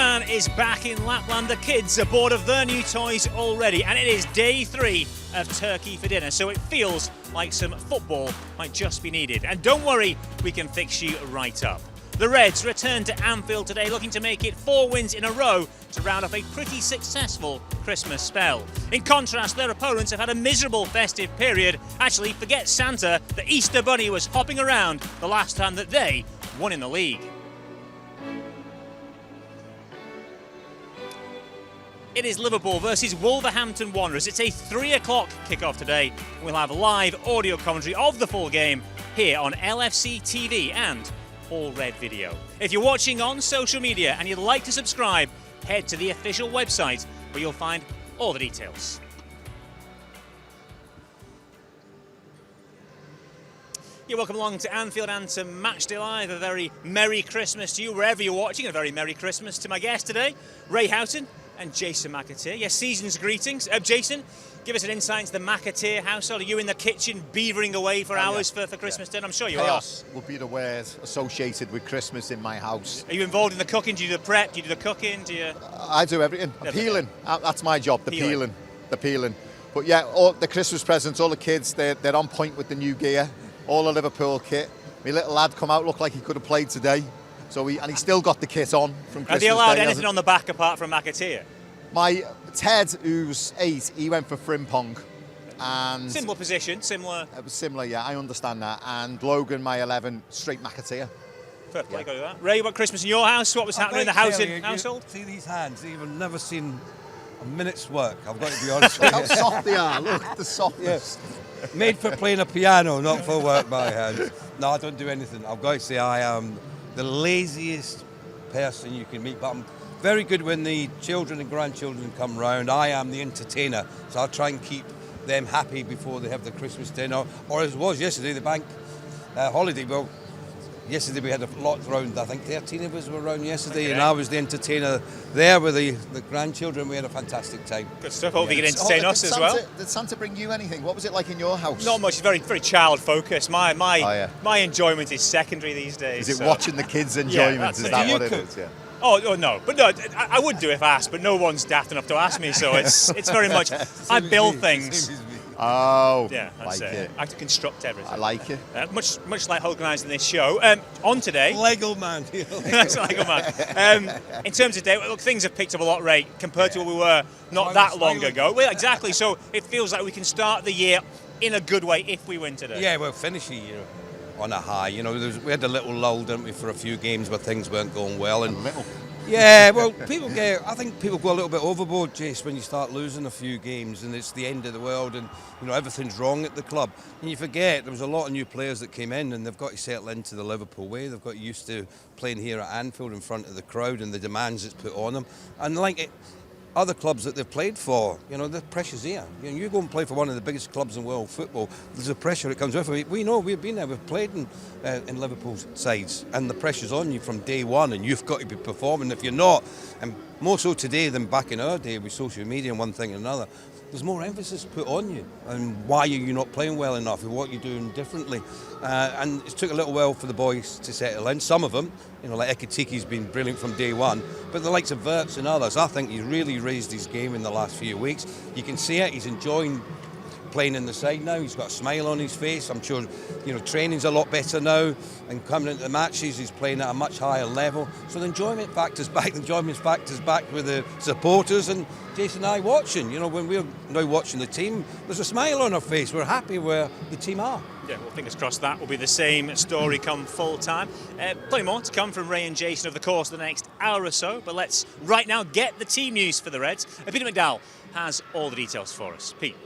Man is back in Lapland. The kids are bored of their new toys already, and it is day 3 of turkey for dinner, so it feels like some football might just be needed. And don't worry, we can fix you right up. The Reds return to Anfield today, looking to make it 4 wins in a row to round off a pretty successful Christmas spell. In contrast, their opponents have had a miserable festive period. Actually, forget Santa, the Easter Bunny was hopping around the last time that they won in the league. It is Liverpool versus Wolverhampton Wanderers. It's a 3 o'clock kickoff today. We'll have live audio commentary of the full game here on LFC TV and All Red Video. If you're watching on social media and you'd like to subscribe, head to the official website where you'll find all the details. You're welcome along to Anfield and to Matchday Live. A very Merry Christmas to you wherever you're watching. A very Merry Christmas to my guests today, Ray Houghton and Jason McAteer. Yes, season's greetings. Jason, give us an insight into the McAteer household. Are you in the kitchen beavering away for hours for Christmas dinner? I'm sure you Chaos will be the word associated with Christmas in my house. Are you involved in the cooking? Do you do the prep? Do you do the cooking? Do you? I do everything. Peeling. That's my job, the peeling. But yeah, all the Christmas presents, all the kids, they're on point with the new gear. All the Liverpool kit. My little lad come out, looked like he could have played today. So he still got the kit on from Christmas Are they allowed Day, anything on the back apart from McAteer? My Ted, who's 8, he went for Frimpong. And similar position, similar. It was similar, yeah, I understand that. And Logan, my 11, straight McAteer. Fair play, got that. Ray, about Christmas in your house? What was happening in the household? See these hands? You've never seen a minute's work, I've got to be honest with you. Look how soft they are, look, the softness. Yeah. Made for playing a piano, not for work by hand. No, I don't do anything. I've got to say I am the laziest person you can meet, but I'm very good when the children and grandchildren come round. I am the entertainer, so I'll try and keep them happy before they have the Christmas dinner. Or as it was yesterday, the bank holiday. Well, yesterday we had a lot round. I think 13 of us were around yesterday, and I was the entertainer there with the grandchildren. We had a fantastic time. Good stuff. Hope you can entertain us as well. Did Santa bring you anything? What was it like in your house? Not much. Very, very child focused. My enjoyment is secondary these days. Is it watching the kids' enjoyment? Is that what it is? Yeah. Oh no, but no, I would do if asked, but no one's daft enough to ask me, so it's very much, I build things. Oh, yeah, that's like it. I have to construct everything. I like it. Much like organising this show. On today, Lego man. That's Lego man. In terms of day, look, things have picked up a lot, Ray, compared to where we were not that long ago. Well, exactly. So it feels like we can start the year in a good way if we win today. Yeah, we'll finish the year on a high. You know, we had a little lull, didn't we, for a few games where things weren't going well. And yeah, well, I think people go a little bit overboard, Jace, when you start losing a few games and it's the end of the world and, you know, everything's wrong at the club. And you forget there was a lot of new players that came in and they've got to settle into the Liverpool way. They've got used to playing here at Anfield in front of the crowd and the demands it's put on them. And other clubs that they've played for, you know, the pressure's here. You know, you go and play for one of the biggest clubs in world football, there's a pressure that comes with it. We know, we've been there, we've played in Liverpool's sides, and the pressure's on you from day one, and you've got to be performing. If you're not, and more so today than back in our day with social media and one thing and another, there's more emphasis put on you and why are you not playing well enough and what you're doing differently. And it took a little while for the boys to settle in. Some of them, you know, like Ekitiki's been brilliant from day one, but the likes of Verts and others, I think he's really raised his game in the last few weeks. You can see it, he's enjoying playing in the side now. He's got a smile on his face. I'm sure, you know, training's a lot better now, and coming into the matches he's playing at a much higher level. So the enjoyment factor's back with the supporters, and Jason and I watching. You know, when we're now watching the team, there's a smile on our face. We're happy where the team are. Yeah, well, fingers crossed that will be the same story come full time. Plenty more to come from Ray and Jason over the course of the next hour or so, but let's right now get the team news for the Reds. Peter McDowell has all the details for us. Pete.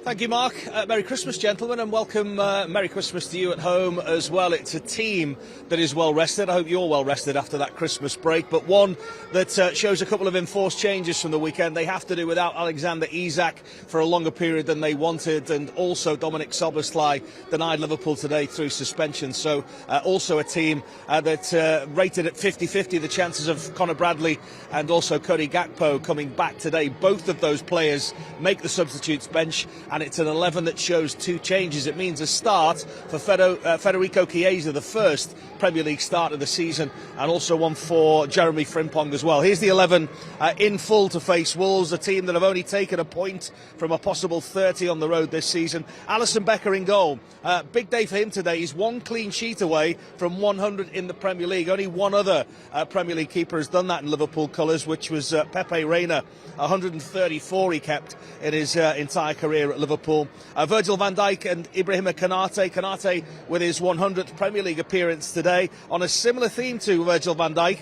Thank you, Mark. Merry Christmas, gentlemen, and welcome. Merry Christmas to you at home as well. It's a team that is well rested. I hope you're well rested after that Christmas break, but one that shows a couple of enforced changes from the weekend. They have to do without Alexander-Arnold for a longer period than they wanted, and also Dominic Szoboszlai denied Liverpool today through suspension. So also a team that rated at 50-50 the chances of Conor Bradley and also Cody Gakpo coming back today. Both of those players make the substitutes bench. and it's an 11 that shows 2 changes. It means a start for Federico Chiesa, the first Premier League start of the season, and also one for Jeremy Frimpong as well. Here's the 11 in full to face Wolves, a team that have only taken a point from a possible 30 on the road this season. Alisson Becker in goal. Big day for him today. He's 1 clean sheet away from 100 in the Premier League. Only one other Premier League keeper has done that in Liverpool colours, which was Pepe Reina. 134 he kept in his entire career at Liverpool. Virgil van Dijk and Ibrahima Konate. Konate with his 100th Premier League appearance today. On a similar theme to Virgil van Dijk,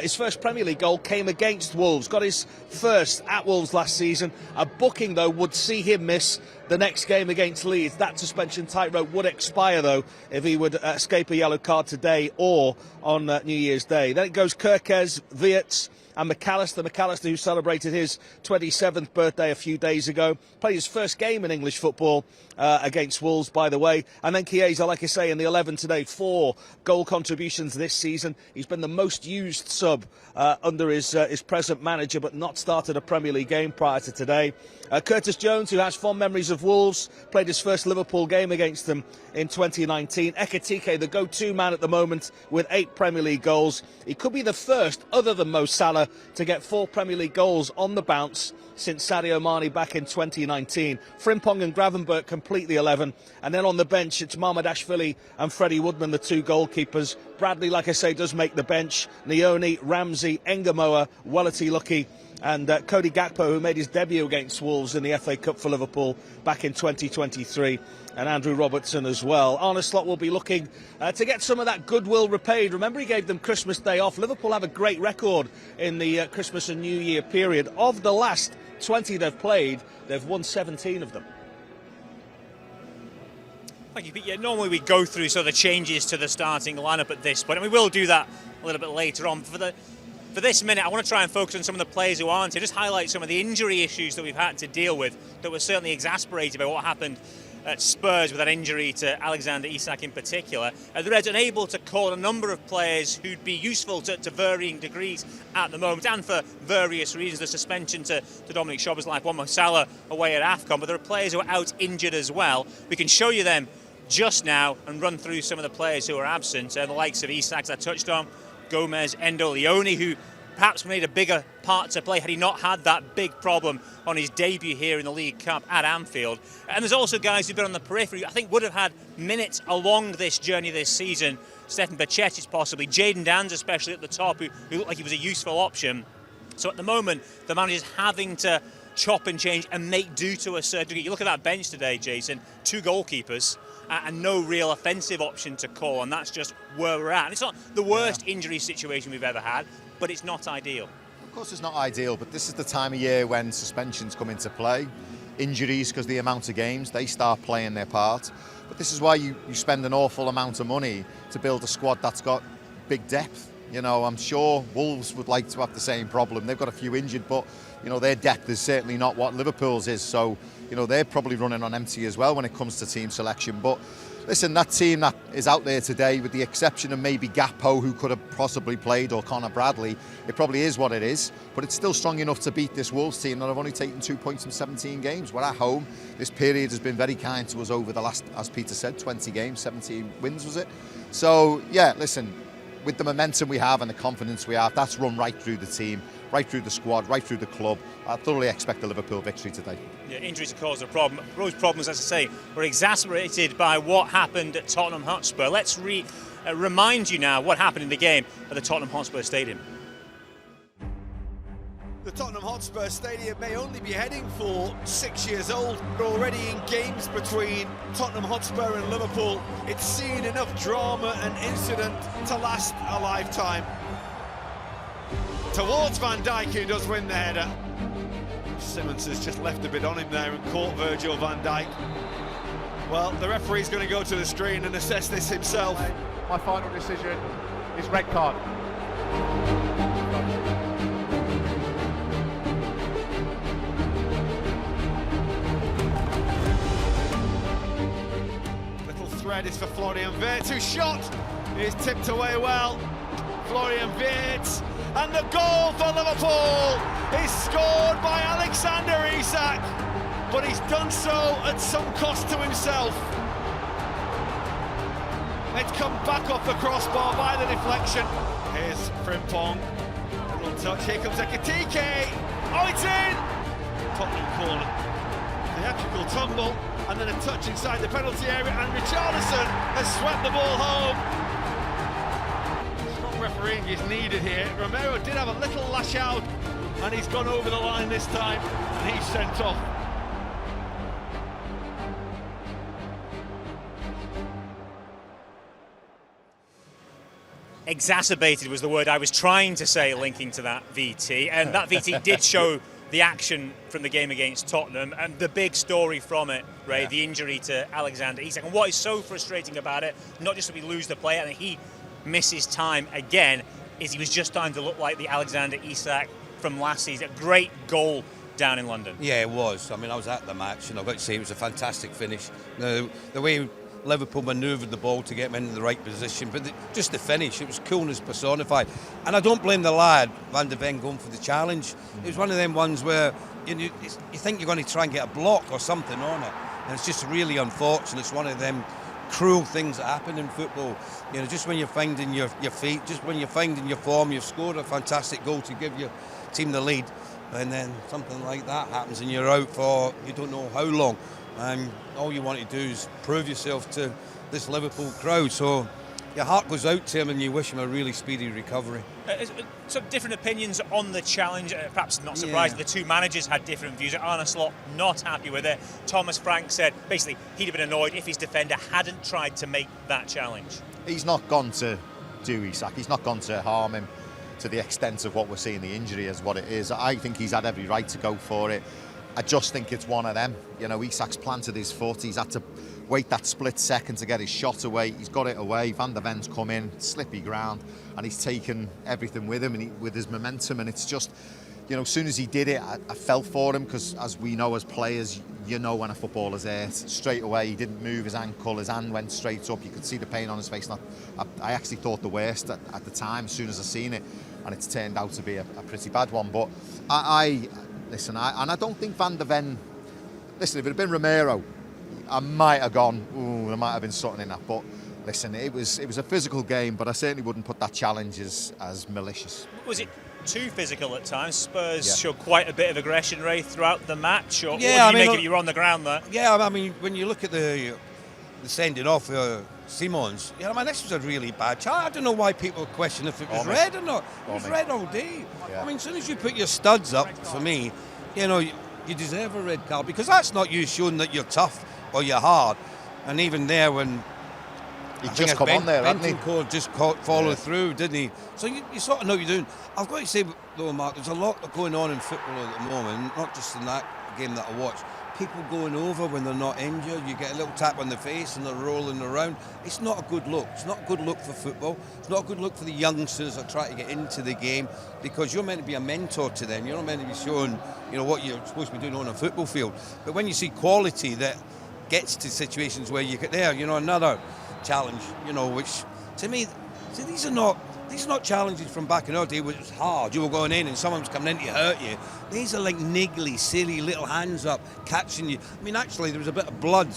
his first Premier League goal came against Wolves. Got his first at Wolves last season. A booking, though, would see him miss the next game against Leeds. That suspension tightrope would expire, though, if he would escape a yellow card today or on New Year's Day. Then it goes Kerkez, Wirtz and McAllister, who celebrated his 27th birthday a few days ago. Played his first game in English football against Wolves, by the way. And then Chiesa, like I say, in the 11 today, 4 goal contributions this season. He's been the most used sub under his present manager, but not started a Premier League game prior to today. Curtis Jones, who has fond memories of Wolves, played his first Liverpool game against them in 2019. Ekitike, the go-to man at the moment, with 8 Premier League goals. He could be the first, other than Mo Salah, to get 4 Premier League goals on the bounce since Sadio Mane back in 2019. Frimpong and Gravenberch complete the 11. And then on the bench, it's Mamardashvili and Freddie Woodman, the 2 goalkeepers. Bradley, like I say, does make the bench. Nioni, Ramsey, Engamoa, Wellity Lucky, and Cody Gakpo, who made his debut against Wolves in the FA Cup for Liverpool back in 2023, and Andrew Robertson as well. Arne Slot will be looking to get some of that goodwill repaid. Remember, he gave them Christmas Day off. Liverpool have a great record in the Christmas and New Year period. Of the last 20 they've played, they've won 17 of them. Thank you, Pete. Yeah, normally we go through sort of the changes to the starting lineup at this point, and we will do that a little bit later on. For this minute, I want to try and focus on some of the players who aren't here, just highlight some of the injury issues that we've had to deal with that were certainly exasperated by what happened at Spurs with that injury to Alexander-Isak in particular. The Reds unable to call a number of players who'd be useful to varying degrees at the moment, and for various reasons. The suspension to Dominic Szoboszlai, Mo Salah away at AFCON, but there are players who are out injured as well. We can show you them just now and run through some of the players who are absent, the likes of Isak, as I touched on, Gomez, Endo, Leone, who perhaps made a bigger part to play had he not had that big problem on his debut here in the League Cup at Anfield. And there's also guys who've been on the periphery, I think would have had minutes along this journey this season. Stefan Baccetic possibly, Jayden Danns especially at the top, who looked like he was a useful option. So at the moment, the manager's having to chop and change and make do to a certain degree. You look at that bench today, Jason, 2 goalkeepers, and no real offensive option to call, and that's just where we're at. And it's not the worst injury situation we've ever had, but it's not ideal. Of course it's not ideal, but this is the time of year when suspensions come into play. Injuries, because the amount of games, they start playing their part. But this is why you spend an awful amount of money to build a squad that's got big depth. You know, I'm sure Wolves would like to have the same problem. They've got a few injured, but, you know, their depth is certainly not what Liverpool's is. So, you know, they're probably running on empty as well when it comes to team selection. But listen, that team that is out there today, with the exception of maybe Gakpo, who could have possibly played, or Connor Bradley, it probably is what it is. But it's still strong enough to beat this Wolves team that have only taken 2 points in 17 games. We're at home. This period has been very kind to us over the last, as Peter said, 20 games, 17 wins, was it? So, yeah, listen, with the momentum we have and the confidence we have, that's run right through the team, right through the squad, right through the club. I thoroughly expect a Liverpool victory today. Yeah, injuries have caused a problem. Those problems, as I say, were exacerbated by what happened at Tottenham Hotspur. Let's remind you now what happened in the game at the Tottenham Hotspur Stadium. The Tottenham Hotspur Stadium may only be heading for 6 years old, but already in games between Tottenham Hotspur and Liverpool, it's seen enough drama and incident to last a lifetime. Towards Van Dijk, who does win the header. Simmons has just left a bit on him there and caught Virgil van Dijk. Well, the referee's going to go to the screen and assess this himself. My final decision is red card. Little thread is for Florian Wirtz, whose shot is tipped away well. Florian Wirtz, and the goal for Liverpool is scored by Alexander-Isak. but he's done so at some cost to himself. It's come back off the crossbar by the deflection. Here's Frimpong. A little touch. Here comes Ekitike. Oh, it's in! Tottenham corner. Theatrical tumble, and then a touch inside the penalty area, and Richarlison has swept the ball home. Strong refereeing is needed here. Romero did have a little lash out, and he's gone over the line this time, and he's sent off. Exacerbated was the word I was trying to say, linking to that VT, and that VT did show the action from the game against Tottenham, and the big story from it, Ray, the injury to Alexander-Isak. And what is so frustrating about it, not just that we lose the player and he misses time again, is he was just starting to look like the Alexander-Isak from last season. A great goal down in London. Yeah, it was. I mean, I was at the match, and I've got to say it was a fantastic finish. The way Liverpool manoeuvred the ball to get him into the right position, but just the finish, it was coolness personified. And I don't blame the lad, Van de Ven, going for the challenge. It was one of them ones where you think you're going to try and get a block or something on it, and it's just really unfortunate. It's one of them cruel things that happen in football. You know, just when you're finding your feet, just when you're finding your form, you've scored a fantastic goal to give your team the lead, and then something like that happens and you're out for you don't know how long. And all you want to do is prove yourself to this Liverpool crowd. So your heart goes out to him and you wish him a really speedy recovery. Some different opinions on the challenge. Perhaps not surprised the two managers had different views. Arne Slot not happy with it. Thomas Frank said basically he'd have been annoyed if his defender hadn't tried to make that challenge. He's not gone to do Isak. He's not gone to harm him to the extent of what we're seeing the injury as what it is. I think he's had every right to go for it. I just think it's one of them. You know, Isak's planted his foot. He's had to wait that split second to get his shot away. He's got it away. Van der Ven's come in, slippy ground, and he's taken everything with him and with his momentum. And it's just, you know, as soon as he did it, I felt for him because, as we know as players, you know when a footballer's hurt. Straight away, he didn't move his ankle. His hand went straight up. You could see the pain on his face. And I actually thought the worst at the time as soon as I seen it. And it's turned out to be a pretty bad one. But Listen, I don't think Van der Ven... Listen, if it had been Romero, I might have gone, ooh, there might have been something in that. But listen, it was a physical game, but I certainly wouldn't put that challenge as malicious. Was it too physical at times? Spurs showed quite a bit of aggression, Ray, throughout the match. Or what do you make of it? You're on the ground there. Yeah, I mean, when you look at the sending off Simons, you know, I mean, this was a really bad challenge. I don't know why people question if it was red or not. It was red all day. Yeah. I mean, as soon as you put your studs up, for me, you know, you deserve a red card because that's not you showing that you're tough or you're hard. And even there, when he just come on there, hadn't he? Just followed through, didn't he? So you sort of know what you're doing. I've got to say, though, Mark, there's a lot going on in football at the moment, not just in that game that I watched. People going over when they're not injured, you get a little tap on the face and they're rolling around. It's not a good look. It's not a good look for football. It's not a good look for the youngsters that try to get into the game because you're meant to be a mentor to them. You're not meant to be showing, you know, what you're supposed to be doing on a football field. But when you see quality that gets to situations where you get there, you know, another challenge, you know, which to me, see, these are not challenges from back in our day where it was hard. You were going in and someone was coming in to hurt you. These are like niggly, silly little hands up, catching you. I mean, actually, there was a bit of blood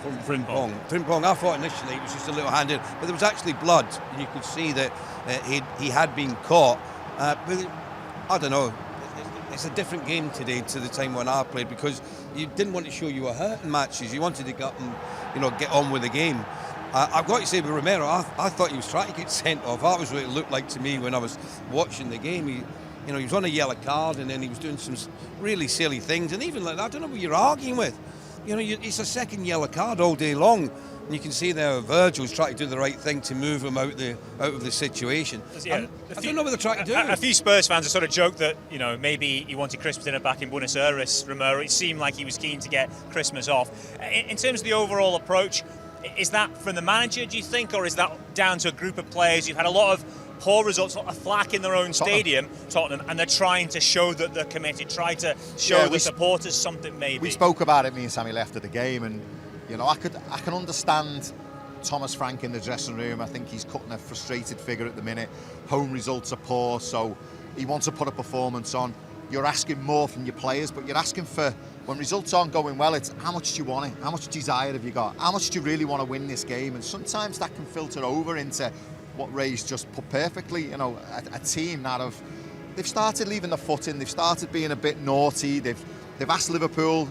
from Frimpong. Frimpong, I thought initially it was just a little hand in, but there was actually blood, and you could see that he had been caught. But I don't know. It's a different game today to the time when I played because you didn't want to show you were hurt in matches. You wanted to get up and, you know, get on with the game. I've got to say, with Romero, I thought he was trying to get sent off. That was what it looked like to me when I was watching the game. He was on a yellow card, and then he was doing some really silly things. And even like that, I don't know what you're arguing with. You know, it's a second yellow card all day long. And you can see there Virgil's trying to do the right thing to move him out of the situation. Yeah, I don't know what they're trying to do. A few Spurs fans have sort of joked that, you know, maybe he wanted Christmas dinner back in Buenos Aires, Romero. It seemed like he was keen to get Christmas off. In terms of the overall approach, is that from the manager, do you think, or is that down to a group of players who've had a lot of poor results, a lot of flack in their own stadium, Tottenham, and they're trying to show that they're committed, try to show the supporters something maybe? We spoke about it, me and Sammy, after the game, and you know, I can understand Thomas Frank in the dressing room. I think he's cutting a frustrated figure at the minute. Home results are poor, so he wants to put a performance on. you're asking more from your players, but you're asking for, when results aren't going well, it's how much do you want it? How much desire have you got? How much do you really want to win this game? And sometimes that can filter over into what Ray's just put perfectly, you know, a team that they've started leaving the foot in, they've started being a bit naughty, they've asked Liverpool,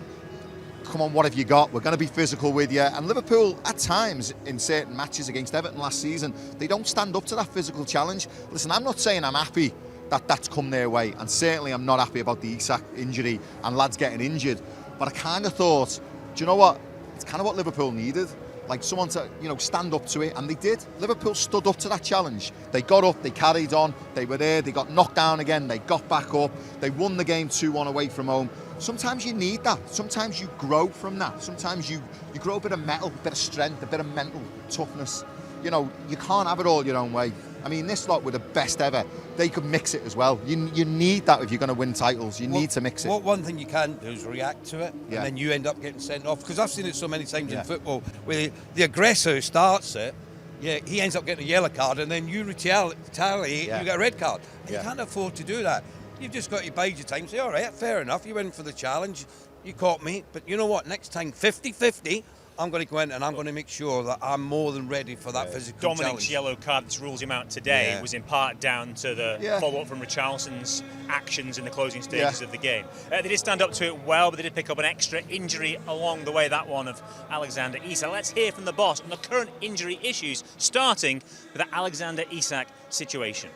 come on, what have you got? We're going to be physical with you. And Liverpool, at times, in certain matches against Everton last season, they don't stand up to that physical challenge. Listen, I'm not saying I'm happy that that's come their way, and certainly I'm not happy about the Isak injury and lads getting injured. But I kind of thought, do you know what? It's kind of what Liverpool needed. Like someone to, you know, stand up to it, and they did. Liverpool stood up to that challenge. They got up, they carried on, they were there, they got knocked down again, they got back up, they won the game 2-1 away from home. Sometimes you need that. Sometimes you grow from that. Sometimes you grow a bit of mettle, a bit of strength, a bit of mental toughness. You know, you can't have it all your own way. I mean, this lot were the best ever. They could mix it as well. You need that if you're going to win titles. You need to mix it. One thing you can't do is react to it, and then you end up getting sent off. Because I've seen it so many times in football, where the aggressor who starts it, he ends up getting a yellow card, and then you retaliate, you get a red card. And you can't afford to do that. You've just got to bide your time, say, all right, fair enough, you went for the challenge, you caught me, but you know what, next time, 50-50, I'm going to go in and I'm going to make sure that I'm more than ready for that physical challenge. Dominic's yellow card that rules him out today was in part down to the follow-up from Richarlison's actions in the closing stages of the game. They did stand up to it well, but they did pick up an extra injury along the way, that one of Alexander-Isak. Let's hear from the boss on the current injury issues, starting with the Alexander-Isak situation.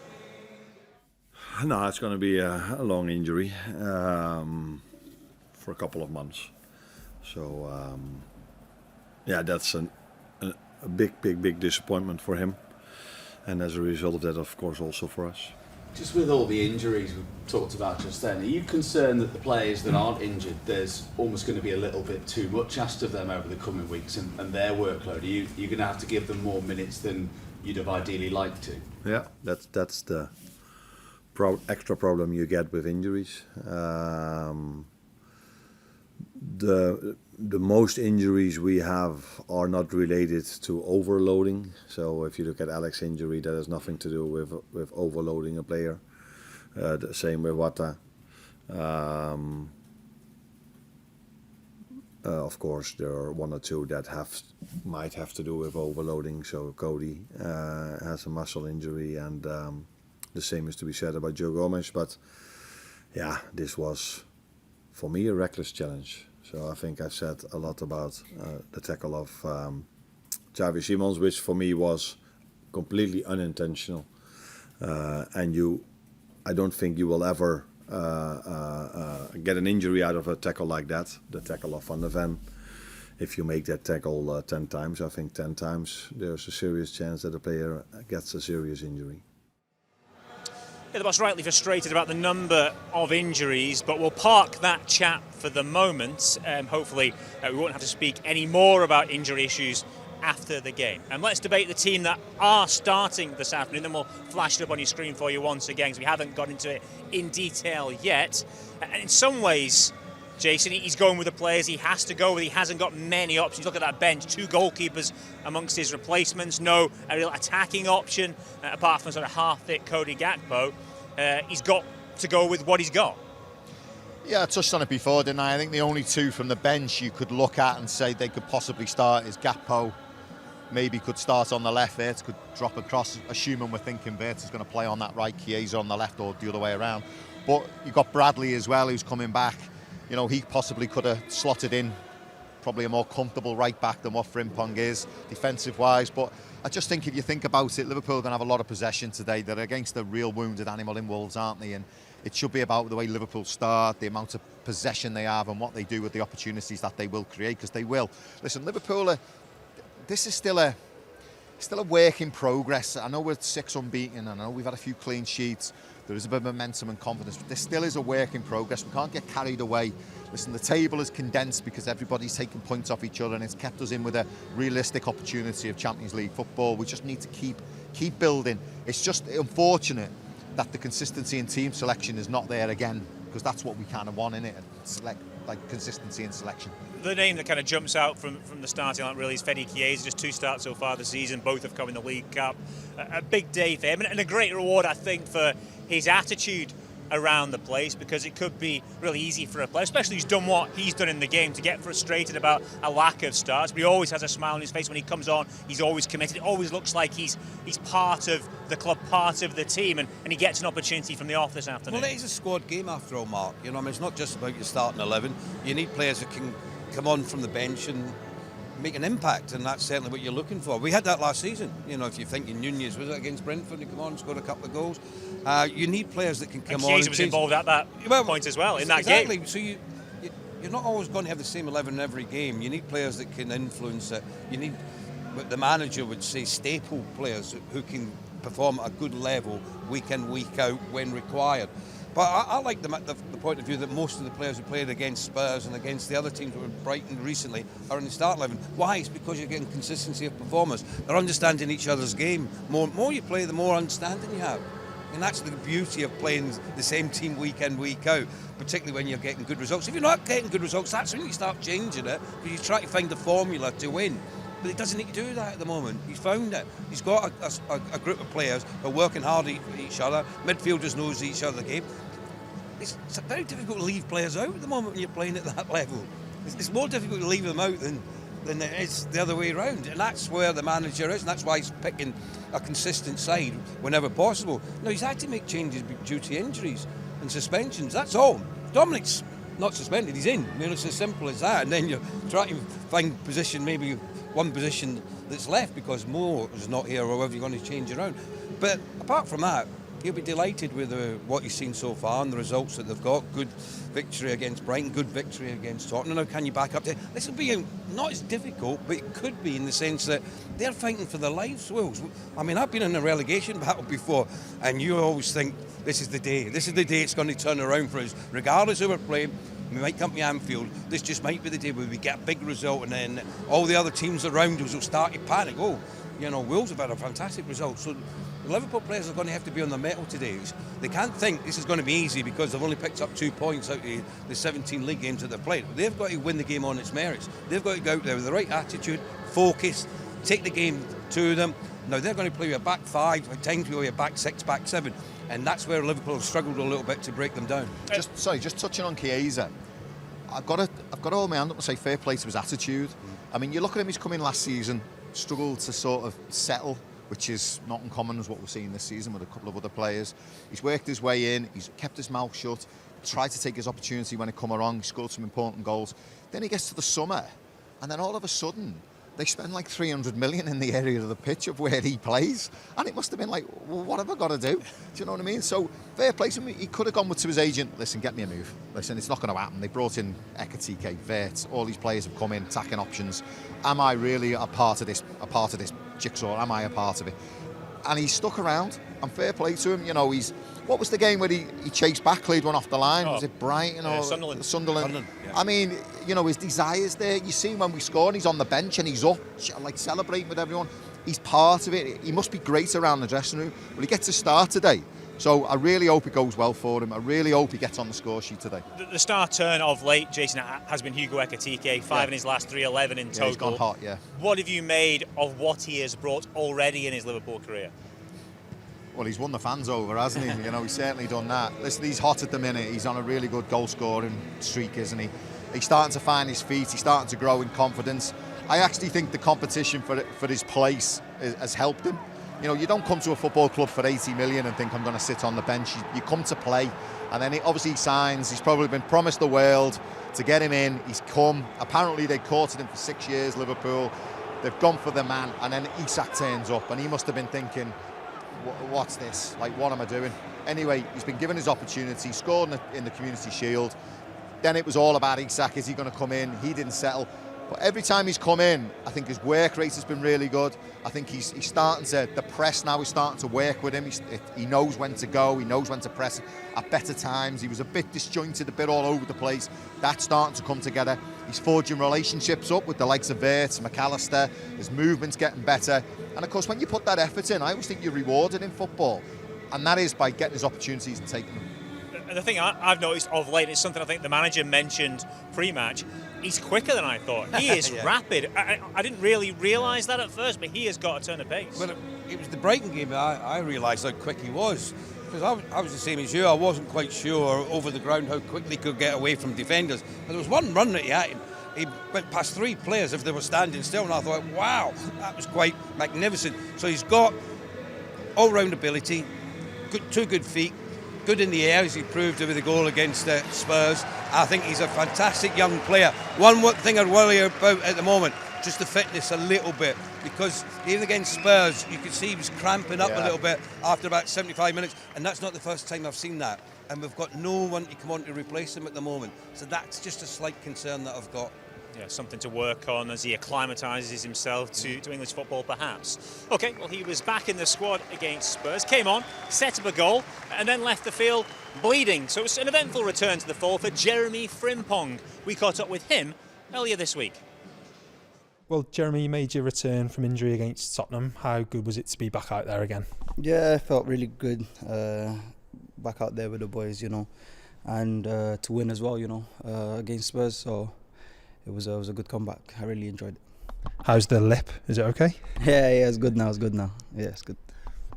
No, it's going to be a long injury for a couple of months. So, that's a big disappointment for him. And as a result of that, of course, also for us. Just with all the injuries we talked about just then, are you concerned that the players that aren't injured, there's almost going to be a little bit too much asked of them over the coming weeks and their workload? Are you going to have to give them more minutes than you'd have ideally liked to? Yeah, that's the extra problem you get with injuries. The most injuries we have are not related to overloading. So if you look at Alex's injury, that has nothing to do with overloading a player. The same with Wata. Of course, there are one or two that might have to do with overloading. So Cody has a muscle injury, and the same is to be said about Joe Gomez. But yeah, this was, for me, a reckless challenge. So I think I've said a lot about the tackle of Xavi Simons, which for me was completely unintentional. And I don't think you will ever get an injury out of a tackle like that, the tackle of Van der Ven. If you make that tackle 10 times, I think 10 times there's a serious chance that a player gets a serious injury. Yeah, the boss rightly frustrated about the number of injuries, but we'll park that chat for the moment. Hopefully we won't have to speak any more about injury issues after the game. And let's debate the team that are starting this afternoon, then we'll flash it up on your screen for you once again, because we haven't got into it in detail yet. And in some ways, Jason, he's going with the players he has to go with. He hasn't got many options. Look at that bench, 2 goalkeepers amongst his replacements, no a real attacking option, apart from sort of half-fit Cody Gakpo. He's got to go with what he's got. Yeah, I touched on it before, didn't I? I think the only 2 from the bench you could look at and say they could possibly start is Gakpo. Maybe could start on the left, Wirtz could drop across, assuming we're thinking Wirtz is going to play on that right, Chiesa on the left, or the other way around. But you've got Bradley as well, who's coming back. You know, he possibly could have slotted in probably a more comfortable right back than what Frimpong is, defensive-wise. But I just think if you think about it, Liverpool are going to have a lot of possession today. They're against a real wounded animal in Wolves, aren't they? And it should be about the way Liverpool start, the amount of possession they have and what they do with the opportunities that they will create, because they will. Listen, Liverpool, this is still a work in progress. I know we're 6 unbeaten, I know we've had a few clean sheets. There is a bit of momentum and confidence, but there still is a work in progress. We can't get carried away. Listen, the table is condensed because everybody's taking points off each other, and it's kept us in with a realistic opportunity of Champions League football. We just need to keep building. It's just unfortunate that the consistency in team selection is not there again, because that's what we kind of want in it, like consistency in selection. The name that kind of jumps out from the starting line really is Fede Chiesa. Just 2 starts so far this season, both have come in the League Cup. A big day for him, and a great reward, I think, for his attitude around the place, because it could be really easy for a player, especially who's done what he's done in the game, to get frustrated about a lack of starts. But he always has a smile on his face when he comes on. He's always committed. It always looks like he's part of the club, part of the team, and he gets an opportunity from the off this afternoon. Well, it is a squad game after all, Mark. You know, I mean, it's not just about your starting 11. You need players that can come on from the bench and make an impact, and that's certainly what you're looking for. We had that last season. You know, if you're thinking Nunez, was it against Brentford, he come on and scored a couple of goals. You need players that can come on. And was involved at that point as well, in that exactly. game. So you're not always going to have the same 11 in every game. You need players that can influence it. You need, what the manager would say, staple players who can perform at a good level week in, week out when required. But I like the point of view that most of the players who played against Spurs and against the other teams that were Brighton recently are in the start 11. Why? It's because you're getting consistency of performance. They're understanding each other's game. More you play, the more understanding you have. And that's the beauty of playing the same team week in, week out, particularly when you're getting good results. If you're not getting good results, that's when you start changing it, because you try to find the formula to win. But he doesn't need to do that at the moment. He's found it. He's got a group of players who are working hard for each other. Midfielders knows each other the game. It's very difficult to leave players out at the moment when you're playing at that level. It's more difficult to leave them out than it is the other way around. And that's where the manager is, and that's why he's picking a consistent side whenever possible. Now, he's had to make changes due to injuries and suspensions. That's all. Dominic's not suspended, he's in. I mean, it's as simple as that. And then you're trying to find position, maybe one position that's left because Mo is not here, or whatever you're going to change around. But apart from that, he'll be delighted with what he's seen so far and the results that they've got. Good victory against Brighton, good victory against Tottenham. Now, can you back up to this? Will be not as difficult, but it could be, in the sense that they're fighting for their lives, Wills. I mean, I've been in a relegation battle before, and you always think this is the day. This is the day it's going to turn around for us. Regardless who we're playing, we might come to Anfield. This just might be the day where we get a big result, and then all the other teams around us will start to panic. Oh, you know, Wolves have had a fantastic result. So the Liverpool players are going to have to be on the mettle today. They can't think this is going to be easy because they've only picked up 2 points out of the 17 league games that they've played. They've got to win the game on its merits. They've got to go out there with the right attitude, focus, take the game to them. Now, they're going to play with a back five, at times we'll be a back six, back seven, and that's where Liverpool have struggled a little bit to break them down. Just touching on Chiesa, I've got to hold my hand up and say fair play to his attitude. I mean, you look at him, he's come in last season, struggled to sort of settle, which is not uncommon as what we're seeing this season with a couple of other players. He's worked his way in, he's kept his mouth shut, tried to take his opportunity when it come along, he scored some important goals. Then he gets to the summer, and then all of a sudden, they spend like 300 million in the area of the pitch of where he plays. And it must have been like, well, what have I got to do? Do you know what I mean? So, fair play to him. He could have gone to his agent, listen, get me a move. Listen, it's not going to happen. They brought in Ekatike, Vert, all these players have come in, attacking options. Am I really a part of this jigsaw? Am I a part of it? And he stuck around, and fair play to him. You know, what was the game where he chased back, cleared one off the line? Was it Brighton or Sunderland? Yeah. I mean, you know, his desire's there. You see him when we score and he's on the bench and he's up, like celebrating with everyone. He's part of it. He must be great around the dressing room. Well, he gets to start today. So I really hope it goes well for him. I really hope he gets on the score sheet today. The star turn of late, Jason, has been Hugo Ekatike, 5 in his last 3, 11 in total. He's gone hot, yeah. What have you made of what he has brought already in his Liverpool career? Well, he's won the fans over, hasn't he? You know, he's certainly done that. Listen, he's hot at the minute. He's on a really good goal-scoring streak, isn't he? He's starting to find his feet. He's starting to grow in confidence. I actually think the competition for his place has helped him. You know, you don't come to a football club for 80 million and think I'm going to sit on the bench. You come to play, and then obviously he signs. He's probably been promised the world to get him in. He's come. Apparently they courted him for 6 years, Liverpool. They've gone for the man, and then Isak turns up, and he must have been thinking, what's this? Like, what am I doing? Anyway, he's been given his opportunity, scored in the Community Shield. Then it was all about Isak. Is he going to come in? He didn't settle. But every time he's come in, I think his work rate has been really good. I think he's starting to, the press now is starting to work with him. He knows when to go. He knows when to press at better times. He was a bit disjointed, a bit all over the place. That's starting to come together. He's forging relationships up with the likes of Vert, McAllister. His movement's getting better. And of course, when you put that effort in, I always think you're rewarded in football. And that is by getting his opportunities and taking them. And the thing I've noticed of late, it's something I think the manager mentioned pre-match, he's quicker than I thought. He is yeah. Rapid. I didn't really realise that at first, but he has got a turn of pace. Well, it was the Brighton game I realised how quick he was. because I was the same as you. I wasn't quite sure over the ground how quickly he could get away from defenders. And there was one run that he had. He went past 3 players if they were standing still, and I thought, wow, that was quite magnificent. So he's got all-round ability, 2 good feet, good in the air, as he proved with the goal against Spurs. I think he's a fantastic young player. One thing I'd worry about at the moment, just the fitness a little bit, because even against Spurs, you could see he was cramping up a little bit after about 75 minutes, and that's not the first time I've seen that. And we've got no one to come on to replace him at the moment. So that's just a slight concern that I've got. Yeah, something to work on as he acclimatises himself to English football, perhaps. OK, well, he was back in the squad against Spurs, came on, set up a goal, and then left the field bleeding. So it was an eventful return to the fold for Jeremy Frimpong. We caught up with him earlier this week. Well, Jeremy, you made your return from injury against Tottenham. How good was it to be back out there again? Yeah, it felt really good. Back out there with the boys, you know, and to win as well, you know, against Spurs. So it was a good comeback. I really enjoyed it. How's the lip? Is it okay? Yeah, it's good now. Yeah, it's good.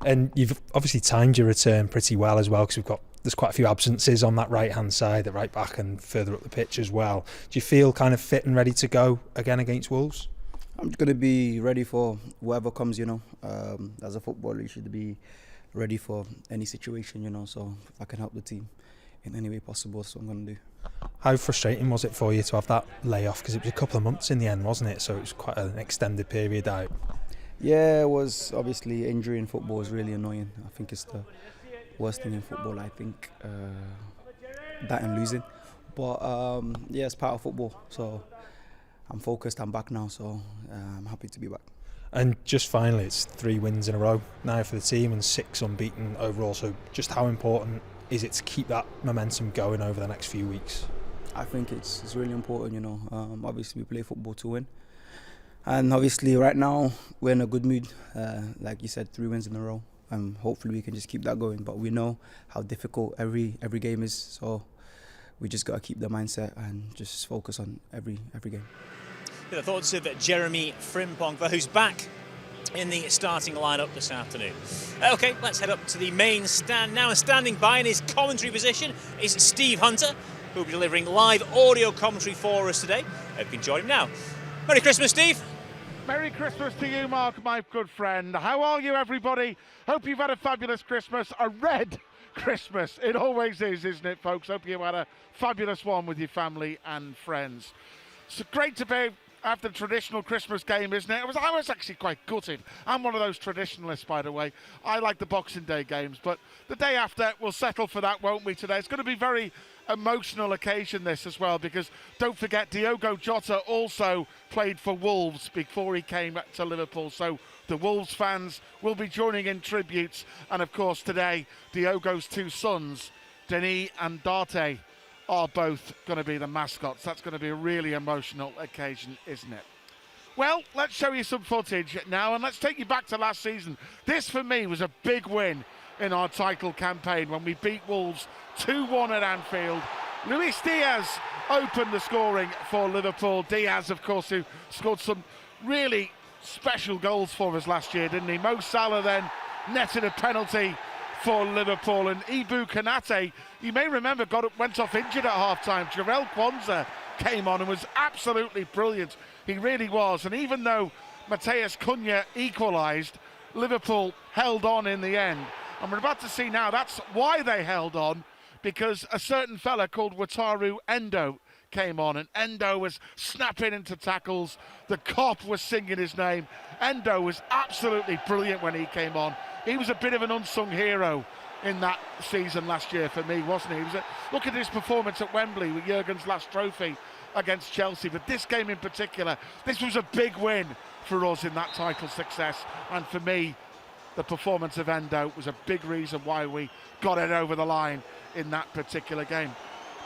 And you've obviously timed your return pretty well as well, because there's quite a few absences on that right-hand side, at right back and further up the pitch as well. Do you feel kind of fit and ready to go again against Wolves? I'm going to be ready for whatever comes, you know. As a footballer, you should be ready for any situation, you know. So if I can help the team in any way possible, that's what I'm going to do. How frustrating was it for you to have that layoff? Because it was a couple of months in the end, wasn't it? So it was quite an extended period out. Yeah, it was. Obviously, injury in football is really annoying. I think it's the worst thing in football, I think, that and losing. But yeah, it's part of football. So I'm focused, I'm back now, so I'm happy to be back. And just finally, it's 3 wins in a row now for the team and 6 unbeaten overall. So just how important is it to keep that momentum going over the next few weeks? I think it's really important, you know. Obviously, we play football to win. And obviously, right now, we're in a good mood. Like you said, 3 wins in a row. Hopefully, we can just keep that going. But we know how difficult every game is. So we just got to keep the mindset and just focus on every game. The thoughts of Jeremy Frimpong, who's back in the starting lineup this afternoon. OK, let's head up to the main stand now. And standing by in his commentary position is Steve Hunter, who will be delivering live audio commentary for us today. Hope you can join him now. Merry Christmas, Steve. Merry Christmas to you, Mark, my good friend. How are you, everybody? Hope you've had a fabulous Christmas. A red Christmas. It always is, isn't it, folks? Hope you had a fabulous one with your family and friends. It's great to be after the traditional Christmas game, isn't it? I was actually quite gutted. I'm one of those traditionalists, by the way. I like the Boxing Day games, but the day after, we'll settle for that, won't we, today? It's going to be very emotional occasion, this, as well, because don't forget, Diogo Jota also played for Wolves before he came to Liverpool, so the Wolves fans will be joining in tributes, and of course today, Diogo's 2 sons, Denis and Darte, are both going to be the mascots. That's going to be a really emotional occasion, isn't it? Well, let's show you some footage now, and let's take you back to last season. This, for me, was a big win in our title campaign when we beat Wolves 2-1 at Anfield. Luis Diaz opened the scoring for Liverpool. Diaz, of course, who scored some really special goals for us last year, didn't he? Mo Salah then netted a penalty for Liverpool, and Ibu Konate, you may remember, went off injured at half-time. Jarell Kwanzaa came on and was absolutely brilliant. He really was. And even though Mateus Cunha equalised, Liverpool held on in the end. And we're about to see now that's why they held on, because a certain fella called Wataru Endo came on, and Endo was snapping into tackles. The cop was singing his name. Endo was absolutely brilliant when he came on. He was a bit of an unsung hero in that season last year for me, wasn't he? Look at his performance at Wembley with Jurgen's last trophy against Chelsea. But this game in particular, this was a big win for us in that title success. And for me, the performance of Endo was a big reason why we got it over the line in that particular game.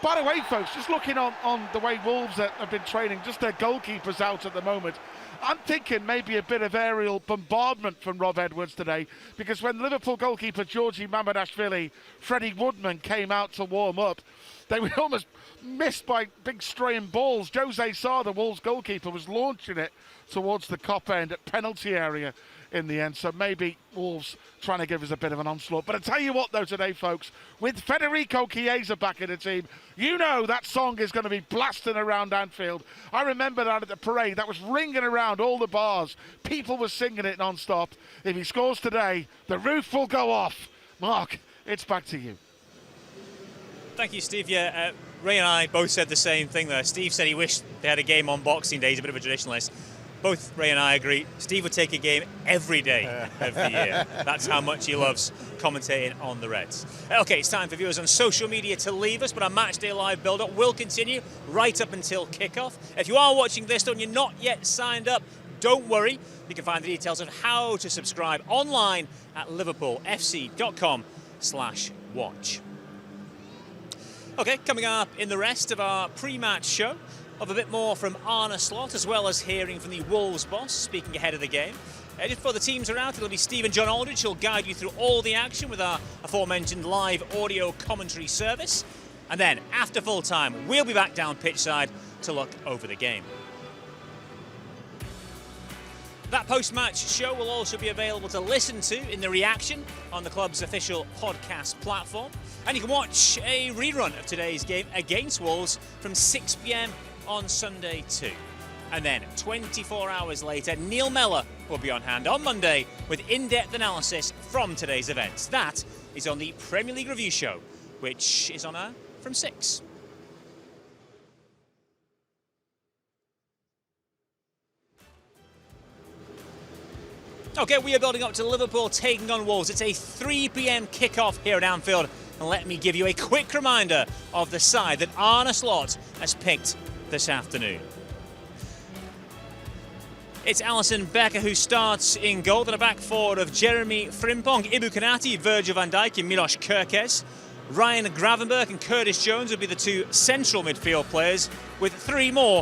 By the way, folks, just looking on the way Wolves have been training, just their goalkeepers out at the moment, I'm thinking maybe a bit of aerial bombardment from Rob Edwards today, because when Liverpool goalkeeper Georgi Mamadashvili, Freddie Woodman came out to warm up, they were almost missed by big straying balls. Jose Sarr, the Wolves goalkeeper, was launching it towards the Kop end at penalty area in the end. So maybe Wolves trying to give us a bit of an onslaught. But I tell you what, though, today, folks, with Federico Chiesa back in the team, you know that song is going to be blasting around Anfield. I remember that at the parade. That was ringing around all the bars. People were singing it non-stop. If he scores today, the roof will go off. Mark, it's back to you. Thank you, Steve. Yeah, Ray and I both said the same thing there. Steve said he wished they had a game on Boxing Day. He's a bit of a traditionalist. Both Ray and I agree. Steve would take a game every day of the year. That's how much he loves commentating on the Reds. Okay, it's time for viewers on social media to leave us, but our Matchday Live build-up will continue right up until kickoff. If you are watching this and you're not yet signed up, don't worry. You can find the details of how to subscribe online at liverpoolfc.com/watch. Okay, coming up in the rest of our pre-match show, of a bit more from Arne Slot, as well as hearing from the Wolves boss speaking ahead of the game. Just before the teams are out, it'll be Stephen John Aldridge who'll guide you through all the action with our aforementioned live audio commentary service. And then, after full time, we'll be back down pitchside to look over the game. That post-match show will also be available to listen to in the reaction on the club's official podcast platform. And you can watch a rerun of today's game against Wolves from 6 p.m. on Sunday too. And then 24 hours later, Neil Mellor will be on hand on Monday with in-depth analysis from today's events. That is on the Premier League Review Show, which is on air from 6. Okay, we are building up to Liverpool taking on Wolves. It's a 3 p.m. kickoff here at Anfield. And let me give you a quick reminder of the side that Arne Slot has picked this afternoon. It's Alisson Becker who starts in goal. Then a back forward of Jeremy Frimpong, Ibu Konate, Virgil van Dijk and Milos Kerkez. Ryan Gravenberch and Curtis Jones will be the two central midfield players, with 3 more